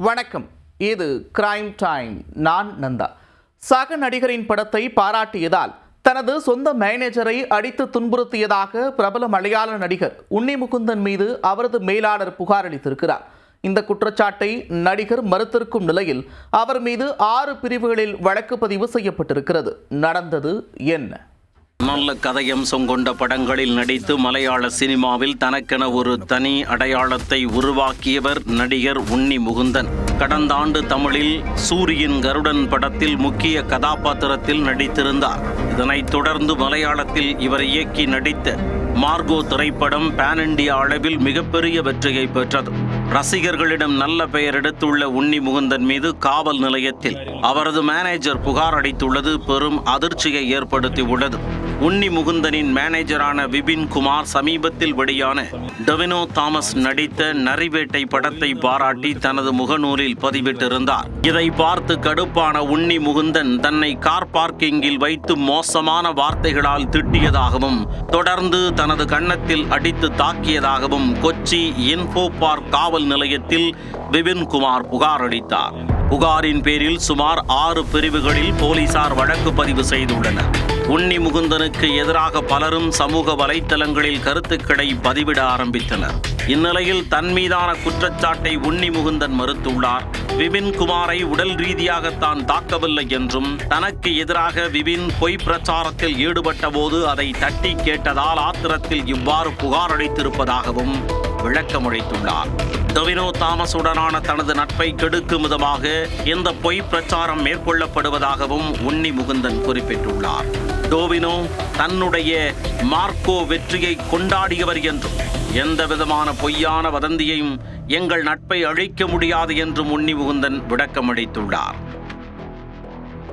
வணக்கம். இது crime time. நான் நந்தா. சக நடிகரின் படத்தை பாராட்டியதால் தனது சொந்த மேனேஜரை அடித்து துன்புறுத்தியதாக பிரபல மலையாள நடிகர் உன்னி முகுந்தன் மீது அவரது மேலாளர் புகார் அளித்திருக்கிறார். இந்த குற்றச்சாட்டை நடிகர் மறுத்திருக்கும் நிலையில் அவர் மீது 6 பிரிவுகளில் வழக்கு பதிவு செய்யப்பட்டிருக்கிறது. நடந்தது என்ன? நல்ல கதையம்சம் கொண்ட படங்களில் நடித்து மலையாள சினிமாவில் தனக்கென ஒரு தனி அடையாளத்தை உருவாக்கியவர் நடிகர் உன்னி முகுந்தன். கடந்த ஆண்டு தமிழில் சூரியன் கருடன் படத்தில் முக்கிய கதாபாத்திரத்தில் நடித்திருந்தார். இதனைத் தொடர்ந்து மலையாளத்தில் இவர் இயக்கி நடித்த மார்கோ திரைப்படம் பேன் இண்டியா அளவில் மிகப்பெரிய வெற்றியை பெற்றது. ரசிகர்களிடம் நல்ல பெயர் எடுத்துள்ள உன்னி முகுந்தன் மீது காவல் நிலையத்தில் அவரது மேனேஜர் புகார் அளித்துள்ளது பெரும் அதிர்ச்சியை ஏற்படுத்தியுள்ளது. உன்னி முகுந்தனின் மேனேஜரான விபின் குமார் சமீபத்தில் வெளியான டொவினோ தாமஸ் நடித்த நரிவேட்டை படத்தை பாராட்டி தனது முகநூலில் பதிவிட்டிருந்தார். இதை பார்த்து கடுப்பான உன்னி முகுந்தன் தன்னை கார் பார்க்கிங்கில் வைத்து மோசமான வார்த்தைகளால் திட்டியதாகவும் தொடர்ந்து தனது கன்னத்தில் அடித்து தாக்கியதாகவும் கொச்சி இன்ஃபோ பார்க் காவல் நிலையத்தில் விபின் குமார் புகார் அளித்தார். புகாரின் பேரில் சுமார் 6 பிரிவுகளில் போலீசார் வழக்கு பதிவு செய்துள்ளனர். உன்னி முகுந்தனுக்கு எதிராக பலரும் சமூக வலைத்தளங்களில் கருத்துக்களை பதிவிட ஆரம்பித்தனர். இந்நிலையில் தன் மீதான குற்றச்சாட்டை உன்னி முகுந்தன் மறுத்துள்ளார். விபின் குமாரை உடல் ரீதியாக தான் தாக்கவில்லை என்றும் தனக்கு எதிராக விபின் பொய் பிரச்சாரத்தில் ஈடுபட்ட போது அதை தட்டி கேட்டதால் ஆத்திரத்தில் இவ்வாறு புகார் அளித்திருப்பதாகவும் விளக்கமளித்துள்ளார். டொவினோ தாமஸுடனான தனது நட்பை கெடுக்கும் விதமாக இந்த பொய் பிரச்சாரம் மேற்கொள்ளப்படுவதாகவும் உன்னி முகுந்தன் குறிப்பிட்டுள்ளார். டொவினோ தன்னுடைய மார்கோ வெற்றியை கொண்டாடியவர் என்றும் எந்த விதமான பொய்யான வதந்தியையும் எங்கள் நட்பை அழிக்க முடியாது என்றும் உன்னி முகுந்தன் விளக்கமளித்துள்ளார்.